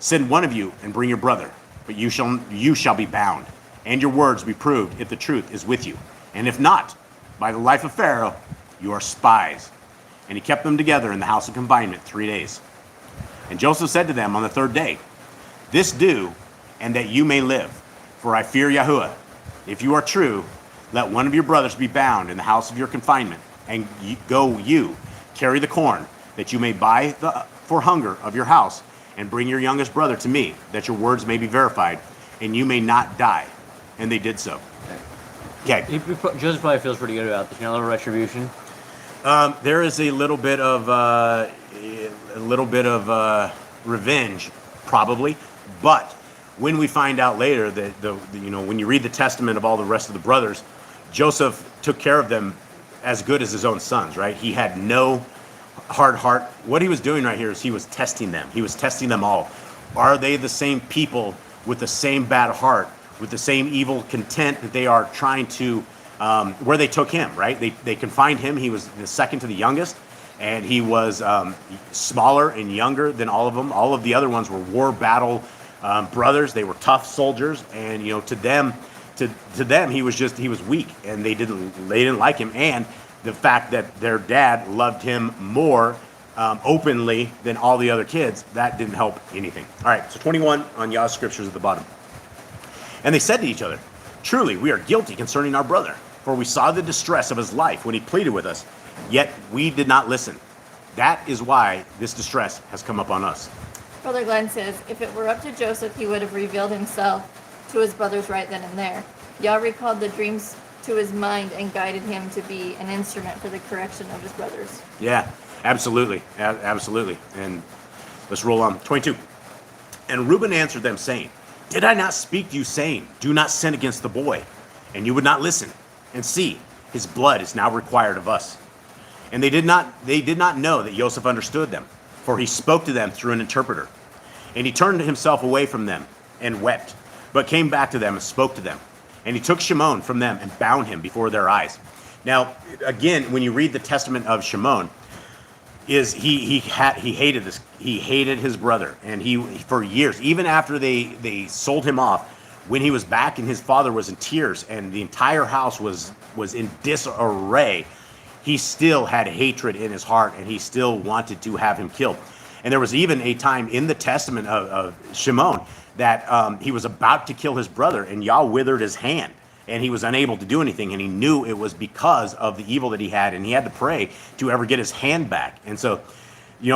Send one of you and bring your brother, but you shall be bound, and your words be proved if the truth is with you. And if not, by the life of Pharaoh, you are spies." And he kept them together in the house of confinement 3 days. And Joseph said to them on the 3rd day, "This do, and that you may live, for I fear Yahuwah. If you are true, let one of your brothers be bound in the house of your confinement, and go you, carry the corn, that you may buy for hunger of your house, and bring your youngest brother to me, that your words may be verified, and you may not die." And they did so. Okay. Joseph probably feels pretty good about this. You know, a little retribution. There is a little bit of revenge, probably, but when we find out later that when you read the testament of all the rest of the brothers, Joseph took care of them as good as his own sons, right? He had no hard heart. What he was doing right here is he was testing them. He was testing them all. Are they the same people with the same bad heart, with the same evil content that they are trying to, where they took him, right? They confined him. He was the second to the youngest, and he was smaller and younger than all of them. All of the other ones were war battle brothers. They were tough soldiers, and to them he was weak, and they didn't like him. And the fact that their dad loved him more openly than all the other kids, that didn't help anything. All right, so 21 on Yah Scriptures at the bottom. And they said to each other, "Truly, we are guilty concerning our brother, for we saw the distress of his life when he pleaded with us, yet we did not listen. That is why this distress has come upon us." Brother Glenn says, if it were up to Joseph, he would have revealed himself to his brothers right then and there. Yah recalled the dreams to his mind and guided him to be an instrument for the correction of his brothers. Yeah, absolutely. Absolutely. And let's roll on. 22. And Reuben answered them, saying, "Did I not speak to you, saying, do not sin against the boy? And you would not listen. And see, his blood is now required of us." And they did not know that Joseph understood them, for he spoke to them through an interpreter. And he turned himself away from them and wept, but came back to them and spoke to them. And he took Shimon from them and bound him before their eyes. Now, again, when you read the testament of Shimon, he hated this. He hated his brother, and he for years, even after they sold him off, when he was back and his father was in tears and the entire house was in disarray, he still had hatred in his heart, and he still wanted to have him killed. And there was even a time in the testament of Shimon that he was about to kill his brother, and Yah withered his hand, and he was unable to do anything, and he knew it was because of the evil that he had, and he had to pray to ever get his hand back. And so,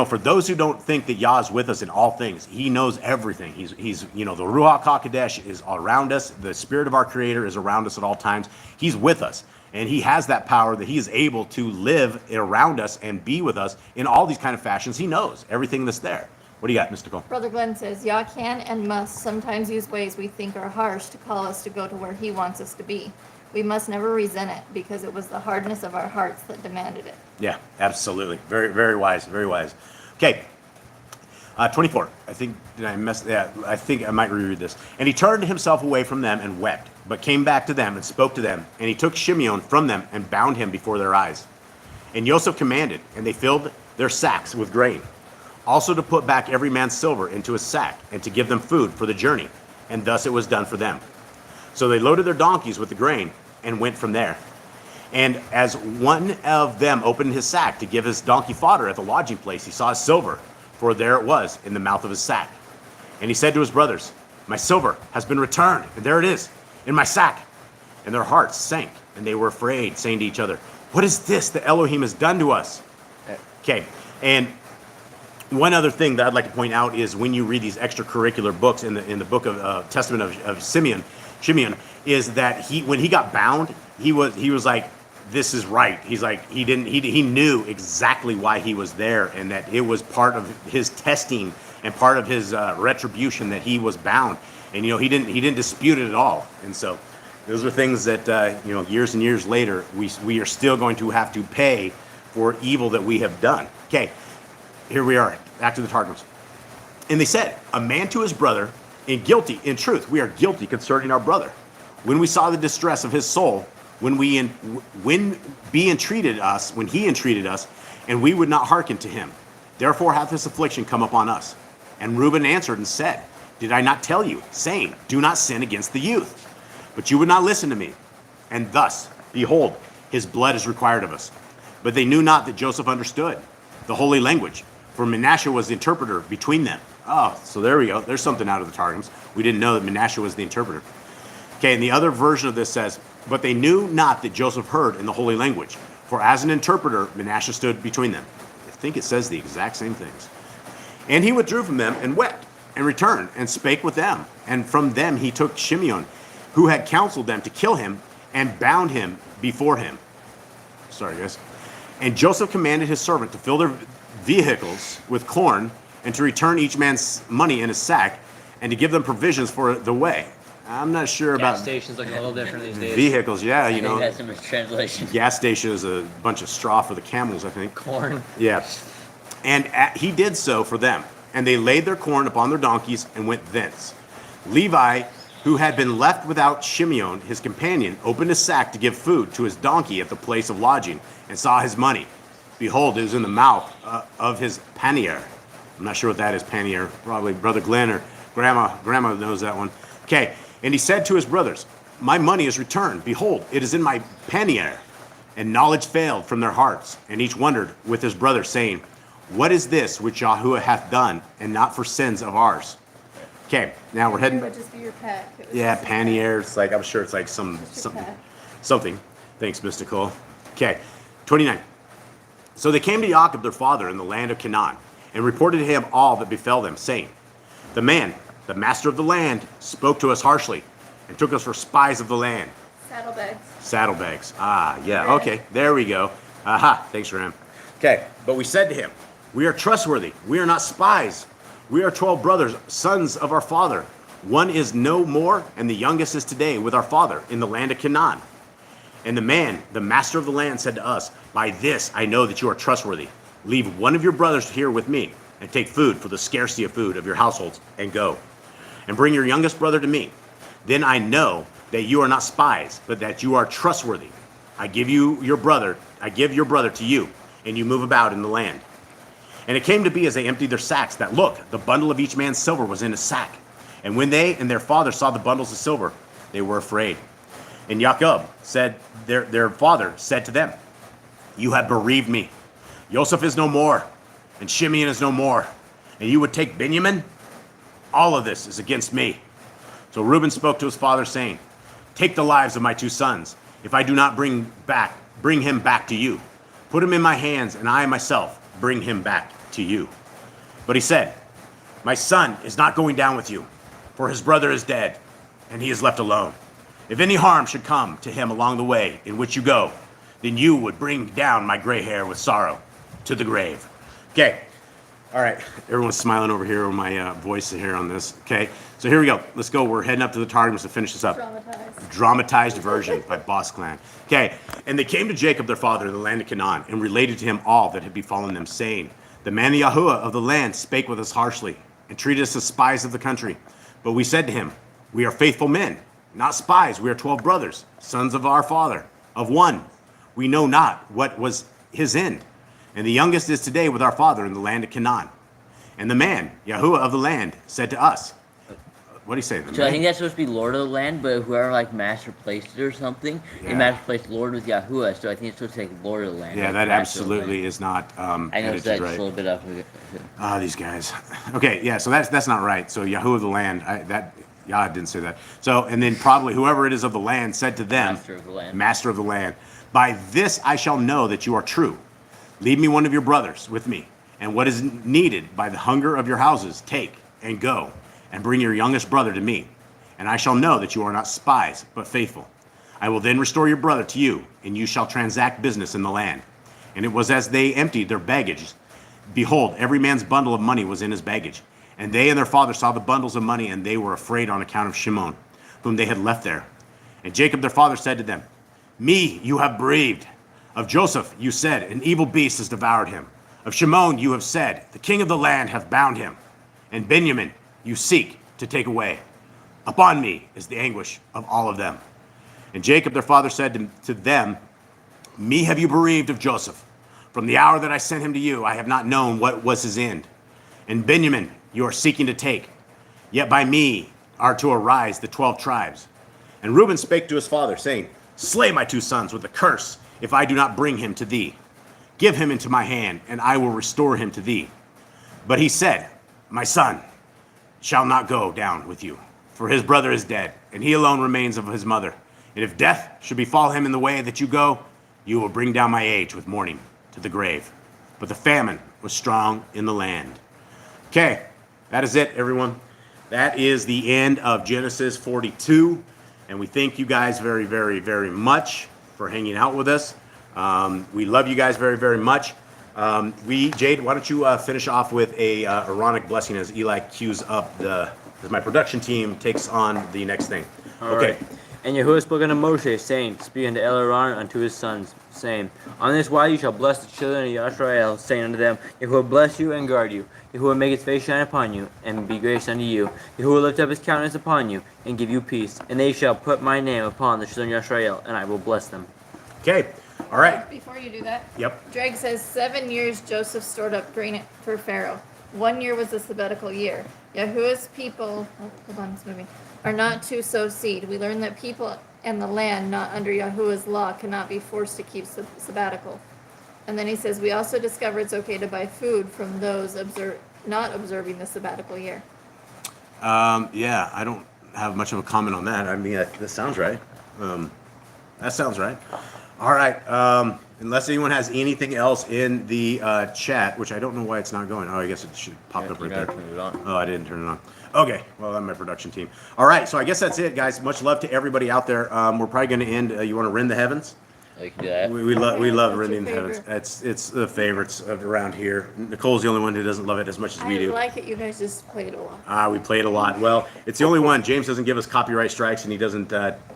for those who don't think that Yah is with us in all things, he knows everything. He's the Ruach HaKodesh is around us. The Spirit of our Creator is around us at all times. He's with us, and he has that power that he is able to live around us and be with us in all these kind of fashions. He knows everything that's there. What do you got, Mr. Cole? Brother Glenn says, Yah can and must sometimes use ways we think are harsh to call us to go to where he wants us to be. We must never resent it, because it was the hardness of our hearts that demanded it. Yeah, absolutely. Very, very wise. Very wise. Okay. 24. I think I might reread this. And he turned himself away from them and wept, but came back to them and spoke to them. And he took Shimeon from them and bound him before their eyes. And Joseph commanded, and they filled their sacks with grain. Also to put back every man's silver into his sack, and to give them food for the journey. And thus it was done for them. So they loaded their donkeys with the grain and went from there. And as one of them opened his sack to give his donkey fodder at the lodging place, he saw his silver, for there it was in the mouth of his sack. And he said to his brothers, "My silver has been returned, and there it is in my sack." And their hearts sank, and they were afraid, saying to each other, "What is this that Elohim has done to us?" Okay, and one other thing that I'd like to point out is when you read these extracurricular books in the book of Testament of Shimeon, is that when he got bound, he was like, "This is right." He's like, he knew exactly why he was there, and that it was part of his testing and part of his retribution that he was bound, and he didn't dispute it at all. And so those are things that years and years later we are still going to have to pay for evil that we have done. Okay. Here we are, back to the Targums. And they said, "A man to his brother, in truth, we are guilty concerning our brother. When we saw the distress of his soul, when he entreated us, and we would not hearken to him. Therefore hath this affliction come upon us." And Reuben answered and said, "Did I not tell you, saying, do not sin against the youth? But you would not listen to me. And thus, behold, his blood is required of us." But they knew not that Joseph understood the holy language, for Manasseh was the interpreter between them. Oh, so there we go. There's something out of the Targums. We didn't know that Manasseh was the interpreter. Okay, and the other version of this says, "But they knew not that Joseph heard in the holy language, for as an interpreter Manasseh stood between them." I think it says the exact same things. "And he withdrew from them and wept, and returned, and spake with them. And from them he took Shimeon, who had counseled them to kill him, and bound him before him." Sorry, guys. "And Joseph commanded his servant to fill their vehicles with corn, and to return each man's money in his sack, and to give them provisions for the way." I'm not sure Gas about stations looking a little different these days. vehicles. Yeah, I you think know, that's a mistranslation. gas station is a bunch of straw for the camels, I think. Corn. Yeah. And he did so for them. And they laid their corn upon their donkeys and went thence. Levi, who had been left without Shimeon, his companion, opened his sack to give food to his donkey at the place of lodging, and saw his money. Behold, it was in the mouth of his pannier. I'm not sure what that is, pannier. Probably Brother Glenn or Grandma knows that one. Okay. And he said to his brothers, my money is returned. Behold, it is in my pannier. And knowledge failed from their hearts. And each wondered with his brother, saying, what is this which Yahuwah hath done, and not for sins of ours? Okay, now we're heading. It would just be your pack. It was Yeah, just your pannier. It's like, I'm sure it's like Just your pack. something. Thanks, Mystical. Okay, 29. So they came to Jacob their father in the land of Canaan, and reported to him all that befell them, saying, the man, the master of the land, spoke to us harshly, and took us for spies of the land. Saddlebags. Saddlebags. Ah, yeah. Ram. Okay, there we go. Aha, thanks, Ram. Okay, but we said to him, we are trustworthy. We are not spies. We are 12 brothers, sons of our father. One is no more, and the youngest is today with our father in the land of Canaan. And the man, the master of the land, said to us, by this I know that you are trustworthy. Leave one of your brothers here with me, and take food for the scarcity of food of your households, and go. And bring your youngest brother to me. Then I know that you are not spies, but that you are trustworthy. I give your brother to you, and you move about in the land. And it came to be as they emptied their sacks that, look, the bundle of each man's silver was in his sack. And when they and their father saw the bundles of silver, they were afraid. And Jacob said, their father said to them, you have bereaved me. Joseph is no more, and Shimeon is no more. And you would take Benjamin? All of this is against me. So Reuben spoke to his father, saying, take the lives of my two sons, if I do not bring him back to you. Put him in my hands, and I myself bring him back to you. But he said, my son is not going down with you, for his brother is dead, and he is left alone. If any harm should come to him along the way in which you go, then you would bring down my gray hair with sorrow to the grave. Okay. All right. Everyone's smiling over here on my voice here on this. Okay. So here we go. Let's go. We're heading up to the Targum to finish this up. Dramatized version by Boss Clan. Okay. And they came to Jacob their father in the land of Canaan, and related to him all that had befallen them, saying, the man Yahuwah of the land spake with us harshly, and treated us as spies of the country. But we said to him, we are faithful men, not spies. We are 12 brothers, sons of our father, of one. We know not what was his end. And the youngest is today with our father in the land of Canaan. And the man, Yahuwah of the land, said to us, what do you say? So I think that's supposed to be Lord of the land, but whoever like master placed it or something, Yeah. they master placed Lord with Yahuwah, so I think it's supposed to take Lord of the land. Yeah, like that master of the absolutely land. is not I know edited that's right. a little bit up. These guys. Okay, yeah, so that's not right. So Yahuwah of the land, Yah didn't say that. So, and then probably whoever it is of the land said to them, Master of the land. Master of the land, by this I shall know that you are true. Leave me one of your brothers with me, and what is needed by the hunger of your houses, take and go, and bring your youngest brother to me. And I shall know that you are not spies, but faithful. I will then restore your brother to you, and you shall transact business in the land. And it was as they emptied their baggage, behold, every man's bundle of money was in his baggage. And they and their father saw the bundles of money, and they were afraid on account of Shimon, whom they had left there. And Jacob their father said to them, me you have bereaved. Of Joseph you said, an evil beast has devoured him. Of Shimon you have said, the king of the land hath bound him. And Benjamin you seek to take away. Upon me is the anguish of all of them. And Jacob their father said to them, me have you bereaved of Joseph. From the hour that I sent him to you, I have not known what was his end. And Benjamin you are seeking to take. Yet by me are to arise the 12 tribes. And Reuben spake to his father, saying, slay my two sons with a curse, if I do not bring him to thee. Give him into my hand, and I will restore him to thee. But he said, my son shall not go down with you, for his brother is dead, and he alone remains of his mother. And if death should befall him in the way that you go, you will bring down my age with mourning to the grave. But the famine was strong in the land. Okay, that is it, everyone. That is the end of Genesis 42. And we thank you guys very, very, very much for hanging out with us. We love you guys very, very much. Jade, why don't you finish off with a Aaronic blessing as Eli cues up as my production team takes on the next thing. Okay. Right. And Yahuwah spoke unto Moshe, saying, Speak unto Aaron unto his sons, saying, On this wise you shall bless the children of Yasrael, saying unto them, Yahuwah bless you and guard you. Yahuwah make his face shine upon you, and be gracious unto you. Yahuwah lift up his countenance upon you, and give you peace. And they shall put my name upon the children of Yasrael, and I will bless them. Okay. All right. Before you do that, Yep. Dreg says 7 years Joseph stored up grain for Pharaoh. 1 year was the sabbatical year. Yahuwah's people, hold on, it's moving, are not to sow seed. We learn that people and the land not under Yahuwah's law cannot be forced to keep sabbatical. And then he says, we also discover it's okay to buy food from those not observing the sabbatical year. Yeah, I don't have much of a comment on that. I mean, that sounds right. That sounds right. All right. Unless anyone has anything else in the chat, which I don't know why it's not going. Oh, I guess it should pop up right there. Turn it on. Oh, I didn't turn it on. Okay, well, I'm my production team. All right, so I guess that's it, guys. Much love to everybody out there. We're probably going to end. You want to rend the heavens? Oh, you can do that. We love What's your rending the heavens. favorite? It's the favorites of around here. Nicole's the only one who doesn't love it as much as we I do. like it. You guys just played a lot. We played a lot. Well, it's the only one. James doesn't give us copyright strikes, and he doesn't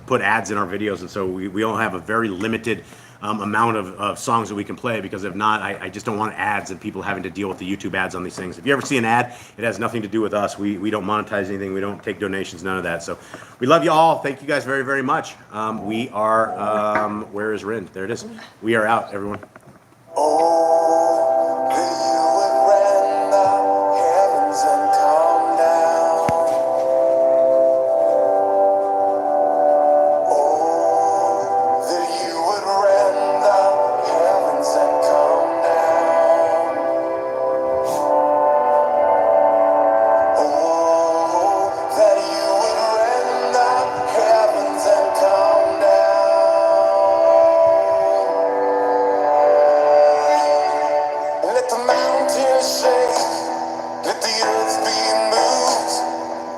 put ads in our videos, and so we all have a very limited amount of songs that we can play, because if not, I just don't want ads and people having to deal with the YouTube ads on these things. If you ever see an ad, it has nothing to do with us. We don't monetize anything. We don't take donations, none of that. So we love you all. Thank you guys very, very much. We are, where is Rin? There it is. We are out, everyone. Oh, that you would rend the heavens and come down. Oh, that you would rend the heavens and come down. Oh, that you would rend the heavens and come down. Let the mountains shake, let the earth be moved,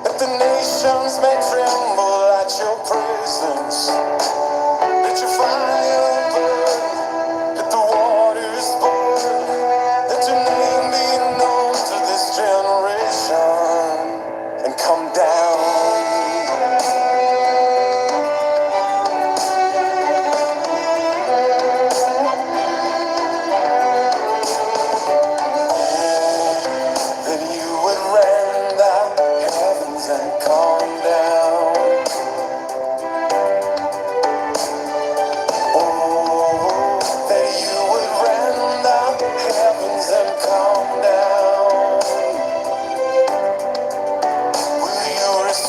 let the nations may tremble at your presence. Let your fire burn, let the waters burn, let your name be known to this generation, and come down. That you would rend the heavens and come down. Oh, that you would rend the heavens and come down. Will you receive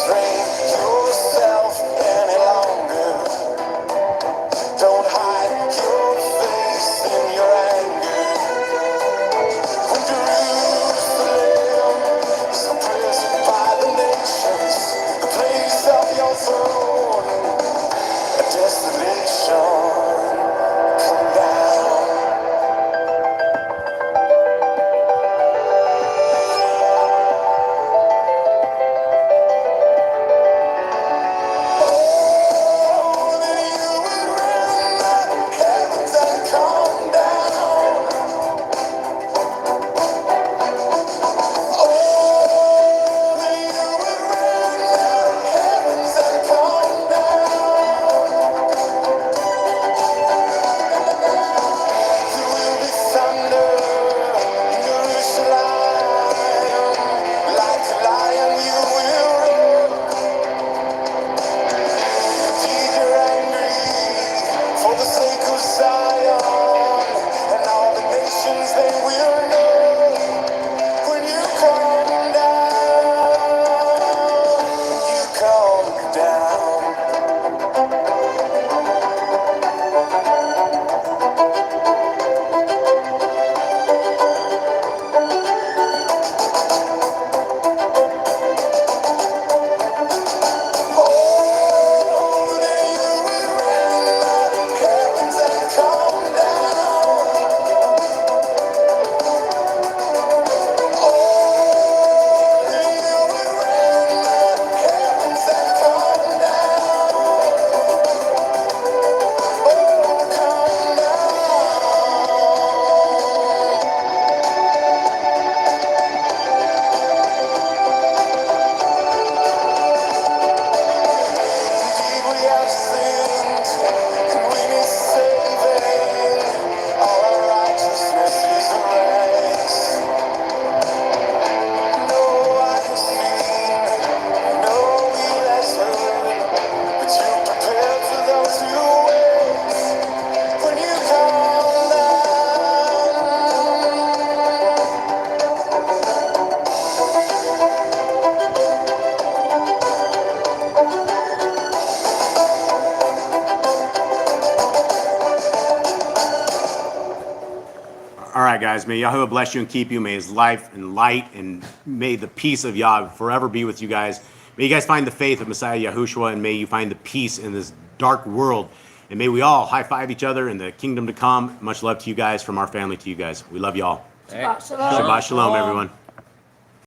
All right, guys. May Yahuwah bless you and keep you. May his life and light and may the peace of Yah forever be with you guys. May you guys find the faith of Messiah Yahushua, and may you find the peace in this dark world. And may we all high five each other in the kingdom to come. Much love to you guys from our family to you guys. We love you all. Shabbat shalom. Shabbat shalom, everyone.